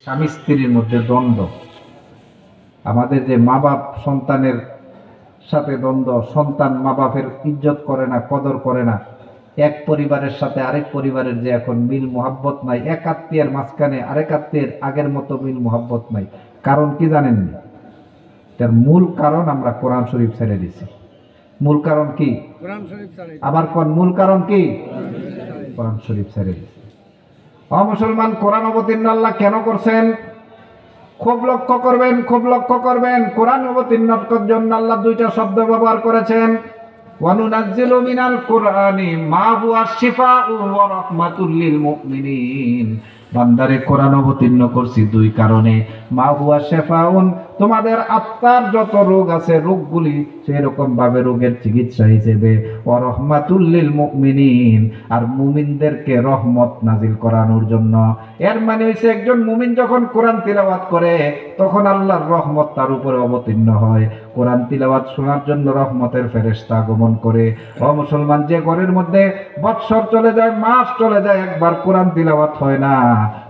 স্বামী স্ত্রীর মধ্যে দ্বন্দ্ব, আমাদের যে মা বাপ সন্তানের সাথে দ্বন্দ্ব, সন্তান মা বাপের ইজ্জত করে না, কদর করে না, এক পরিবারের সাথে আরেক পরিবারের যে এখন মিল মোহাব্বত নাই, এক আত্মীয়ের মাঝখানে আরেক আত্মীয়ের আগের মতো মিল মোহাব্বত নাই। কারণ কি জানেন? তার মূল কারণ আমরা কোরআন শরীফ ছেড়ে দিছি। মূল কারণ কি? আবার কোন মূল কারণ কি? কোরআন শরীফ ছেড়ে দিছি। মুসলমান, কোরআন অবতীর্ণ আল্লাহ কেন করছেন? খুব লক্ষ্য করবেন, খুব লক্ষ্য করবেন। কোরআন অবতীর্ণের জন্য আল্লাহ দুইটা শব্দ ব্যবহার করেছেন। ওয়ানুনাজ্জিলু মিনাল কুরআনি মা হুয়া শিফাউন ওয়া রাহমাতুল লিল মুমিনিন। বান্দারে কোরআন অবতীর্ণ করছি দুই কারণে। মা হুয়া শিফাউন, তোমাদের আত্মার যত রোগ আছে রোগগুলি সেরকম ভাবে রোগের চিকিৎসা হিসেবে, ওয়া রাহমাতুল লিল মুমিনিন, আর মুমিনদেরকে রহমত নাজিল করানোর জন্য। এর মানে হইছে একজন মুমিন যখন কোরআন তিলাওয়াত করে তখন আল্লাহর রহমত তার উপরে অবতীর্ণ হয়। কোরআন তিলাওয়াত শোনার জন্য রহমতের ফেরেশতা আগমন করে। ও মুসলমান, যে ঘরের মধ্যে বৎসর চলে যায়, মাস চলে যায়, একবার কোরআন তিলাওয়াত হয় না,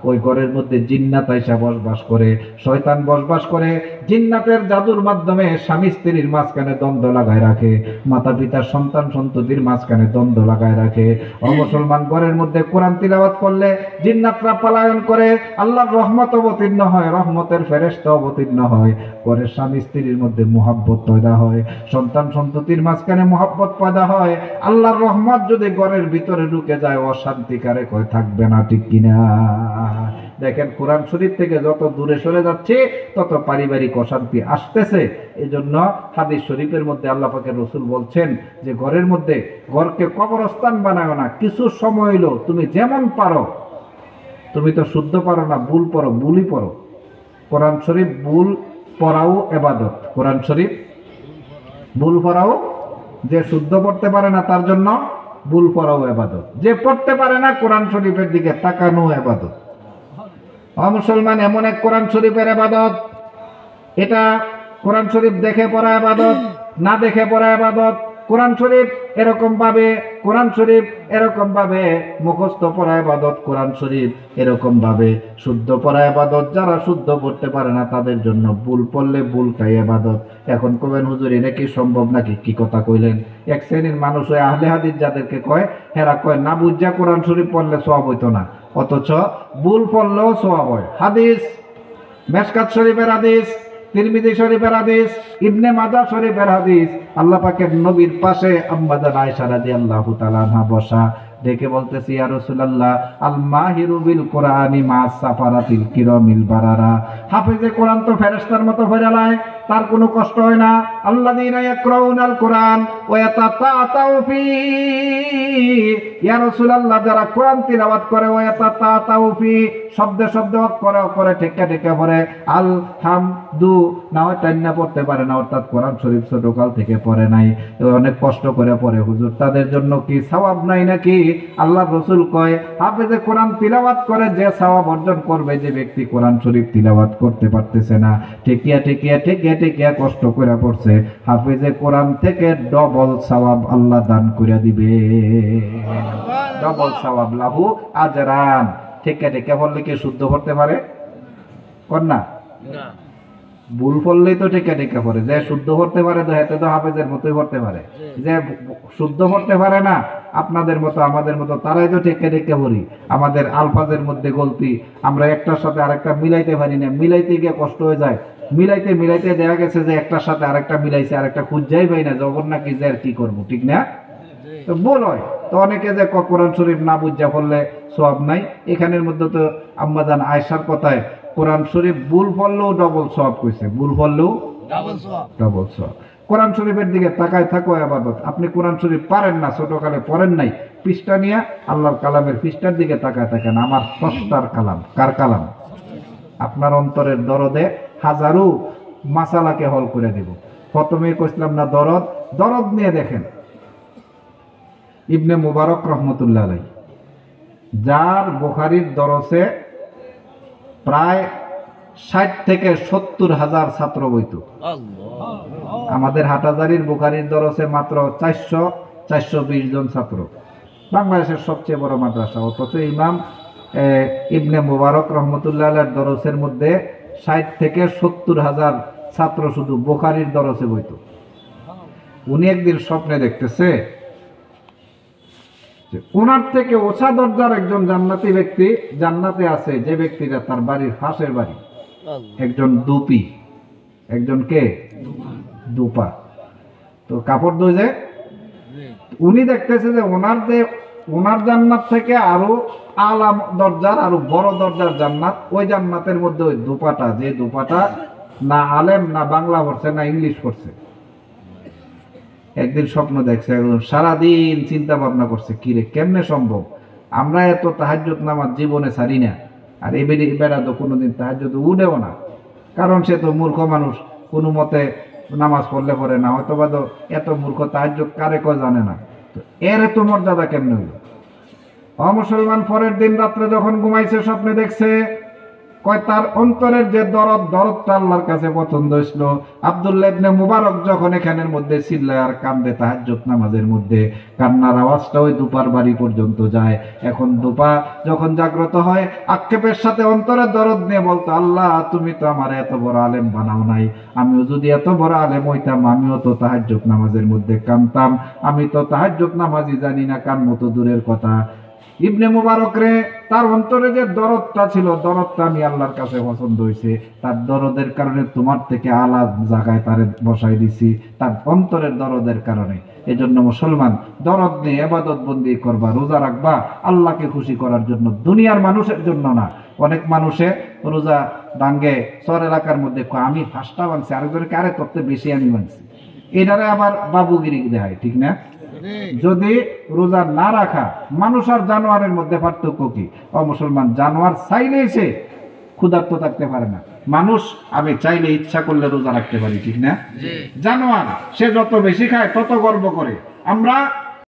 ওই ঘরের মধ্যে জিন্নাত আইসা বসবাস করে, শয়তান বসবাস করে। জিন্নাতের জাদুর মাধ্যমে স্বামী স্ত্রীর মাঝখানে দ্বন্দ্ব লাগায় রাখে, মাতা পিতা সন্তান সন্ততির মাঝখানে দ্বন্দ্ব লাগায় রাখে। ও মুসলমান, ঘরের মধ্যে কোরআন তিলাওয়াত করলে জিন্নাতরা পলায়ন করে, আল্লাহর রহমত অবতীর্ণ হয়, রহমতের ফেরেশতা অবতীর্ণ হয়, ঘরের স্বামী স্ত্রীর মধ্যে মুহাব্বত পয়দা হয়, সন্তান সন্ততির মাঝখানে মুহাব্বত পয়দা হয়। আল্লাহর রহমত যদি ঘরের ভিতরে ঢুকে যায়, অশান্তিকারে কয় থাকবে না, ঠিক কিনা? দেখেন, কোরআন শরীফ থেকে যত দূরে সরে যাচ্ছে তত পারিবারিক অশান্তি আসতেছে। এই জন্য হাদিস শরীফের মধ্যে আল্লাহ পাকের রাসূল বলছেন যে ঘরের মধ্যে, ঘরকে কবরস্থান বানাও না, কিছু সময় হইলো তুমি যেমন পারো, তুমি তো শুদ্ধ পারো না, ভুল পড়ো, ভুলই পড়ো। কোরআন শরীফ ভুল পড়াও ইবাদত। কোরআন শরীফ ভুল পড়াও, যে শুদ্ধ পড়তে পারে না তার জন্য ভুল পড়াও ইবাদত, যে পড়তে পারে না কোরআন শরীফের দিকে তাকানো ইবাদত। মুসলমান, এমন এক কোরআন শরীফের ইবাদত, এটা কোরআন শরীফ দেখে পড়া ইবাদত, না দেখে পড়া ইবাদত। কোরআন শরীফ এরকম ভাবে, কোরআন শরীফ এরকম ভাবে মুখস্থ পড়া ইবাদত, কোরআন শরীফ এরকম ভাবে শুদ্ধ পড়া ইবাদত। যারা শুদ্ধ পড়তে পারে না তাদের জন্য ভুল পড়লে ভুলটাই ইবাদত। এখন কবেন হুজুর এটা কি সম্ভব নাকি? কি কথা কইলেন? এক শ্রেণীর মানুষ ওই আহলে হাদিস যাদেরকে কয়, হেরা কয় না বুঝা কোরআন শরীফ পড়লে সওয়াব হইতো না, অথচ ভুল পড়লেও সওয়াব হয়। হাদিস, মেশকাত শরীফের হাদিস, তিরমিজি শরীফের হাদিস, ইবনে মাজাহ শরীফের হাদিস। আল্লাহ পাকের নবীর পাশে আম্মা জান আয়েশা রাদিয়াল্লাহু তাআলা আনহা বসা, দেখে বলতেছি, ইয়া রাসূলুল্লাহ, আল মাহিরু বিল কোরআনি মা সাফারাতিল কিরামিল বারারা। হাফেজে কোরআন তো ফেরেশতার মতো ফেরালায়, তার কোনো কষ্ট হয় না। আল্লাযীনা ইয়াকরাউনাল কোরআন ওয়া ইয়াতাতাউ ফি, ইয়া রাসূলুল্লাহ, যারা কোরআন তিলাওয়াত করে, ওয়া ইয়াতাতাউ ফি, শব্দে শব্দে অক্ষরে অক্ষরে ঠেকা ঠেকা পড়ে, আলহামদু না হয় টান্না পড়তে পারে না, অর্থাৎ কোরআন শরীফ ছোটকাল থেকে পড়ে নাই, অনেক কষ্ট করে পড়ে, হুজুর তাদের জন্য কি সওয়াব নাই নাকি? আল্লাহ রাসূল কয়, হাফেজে কোরআন তিলাওয়াত করে যে সওয়াব অর্জন করবে, যে ব্যক্তি কোরআন শরীফ তিলাওয়াত করতে পারতেছে না, ঠেকিয়া ঠেকিয়া ঠেকিয়া ঠেকিয়া কষ্ট করে পড়ছে, হাফেজে কোরআন থেকে ডবল সওয়াব আল্লাহ দান করে দিবে। ডবল সওয়াব, লাহু আজরান। ঠেকিয়া ঠেকিয়া পড়লে কি শুদ্ধ পড়তে পারে? কর না, ভুল পড়লেই তো ঠেকা ঠেকা পড়ে। যে শুদ্ধ পড়তে পারে তো হেতে তো হাফেজের মতোই পড়তে পারে। যে শুদ্ধ পড়তে পারে না, আপনাদের মতো আমাদের মতো, তারাই তো ঠেকা ঠেকা পড়ি। আমাদের আলফাজের মধ্যে গলতি, আমরা একটার সাথে আরেকটা মিলাইতে পারি না, মিলাইতে গিয়ে কষ্ট হয়ে যায়। মিলাইতে মিলাইতে দেখা গেছে যে একটার সাথে আরেকটা মিলাইছে, আরেকটা খুঁজাই পাই না, জবর না কি যে আর কি করবো, ঠিক না? তো ভুল হয়। তো অনেকে যে কোরআন শরীফ না বুঝা পড়লে সওয়াব নাই, এখানের মধ্যে তো আম্মা জান আয়েশার কথায় কোরআন শরীফ ভুল পড়লেও ডবল সওয়াব কইছে, ভুল পড়লেও ডবল সওয়াব। কোরআন শরীফের দিকে তাকায় থাকো ইবাদত। আপনি কোরআন শরীফ পারেন না, ছোটকালে পড়েন নাই, পৃষ্ঠা নিয়ে আল্লাহর কালামের পৃষ্ঠার দিকে তাকায় থাকেন। আমার স্রষ্টার কালাম। কার কালাম? আপনার অন্তরের দরদে হাজারো মাসালাকে হল করে দেব। প্রথমে কইছিলাম না দরদ, দরদ নিয়ে দেখেন ইবনে মুবারক রহমতুল্লাহ আলাইহি, যার বুখারীর দরসে প্রায় 60 থেকে 70 হাজার ছাত্র বইতো। আমাদের হাটহাজারীর বুখারীর দরসে মাত্র 420 জন ছাত্র, বাংলাদেশের সবচেয়ে বড় মাদ্রাসা, অথচ ইমাম ইবনে মুবারক রহমতুল্লাহ আলাইহির দরসের মধ্যে 60 থেকে 70,000 ছাত্র শুধু বুখারীর দরসে বইতো। উনি একদিন স্বপ্নে দেখতেছে যে ওনার থেকে ওসা দরজার একজন জান্নাতি ব্যক্তি জান্নাতে আছে, যে ব্যক্তিটা তার বাড়ির পাশের বাড়ি, একজন দুপি, একজন কে দুপা, তো কাপড় ধুয়ে উনি দেখতেছে যে ওনার জান্নাত থেকে আরো আলা দরজার, আরো বড় দরজার জান্নাত, ওই জান্নাতের মধ্যে ওই দুপাটা, যে দুপাটা না আলেম, না বাংলা পড়ছে, না ইংলিশ পড়ছে। একদিন স্বপ্ন দেখছে, সারাদিন চিন্তা ভাবনা করছে, কিরে কেমনে সম্ভব, আমরা এত তাহাজ্জুদ নামাজ জীবনে ছাড়ি না, আর এই বেড়া তো কোনোদিন তাহাজ্জুদ উঠেও না, কারণ সে তো মূর্খ মানুষ, কোনো মতে নামাজ পড়লে পড়ে না, হয়তো বা এত মূর্খ তাহাজ্জুদ কারে কয় জানে না, তো এর এত মর্যাদা কেমনে হইল? অমুসলমান পরের দিন রাত্রে যখন ঘুমাইছে স্বপ্নে দেখছে, কয় তার অন্তরের যে দরদটা আল্লাহর কাছে পছন্দ হইছিল। আব্দুল্লাহ ইবনে মুবারক যখন এখানের মধ্যে চিল্লায় আর কান্দে তাহাজ্জুদ নামাজের মধ্যে, কান্নার আওয়াজটা ওই দুপার বাড়ি পর্যন্ত যায়। এখন দুপা যখন জাগ্রত হয়, আক্ষেপের সাথে অন্তরের দরদ নিয়ে বলতো, আল্লাহ তুমি তো আমার এত বড় আলেম বানাও নাই, আমিও যদি এত বড় আলেম হইতাম, আমিও তো তাহাজ্জুদ নামাজের মধ্যে কান্দতাম, আমি তো তাহাজ্জুদ নামাজই জানি না, কান্না তো দূরের কথা। ইবনে মুবারক রে, তার অন্তরে যে দরদটা ছিল, দরদটা আমি আল্লাহর কাছে পছন্দ হয়েছে, তার দরদের কারণে তোমার থেকে আলাদা জায়গায় তারে বসাই দিছি, তার অন্তরের দরদের কারণে। এজন্য মুসলমান দরদ নিয়ে ইবাদত বন্দি করবা, রোজা রাখবা আল্লাহকে খুশি করার জন্য, দুনিয়ার মানুষের জন্য না। অনেক মানুষে রোজা ভাঙ্গে চর এলাকার মধ্যে আমি 5টা ভাঙছি, আরেকজনকে আরে করতে বেশি আমি ভাঙছি, এটারে আবার বাবুগিরি দেখায়, ঠিক না? যদি রোজা না রাখা, মানুষ আর জানোয়ারের মধ্যে পার্থক্য কি? মুসলমান জানোয়ার চাইলে সে ক্ষুধার্ত থাকতে পারে না, মানুষ আমি চাইলে ইচ্ছা করলে রোজা রাখতে পারি, ঠিক না? জানোয়ার সে যত বেশি খায় তত গর্ব করে। আমরা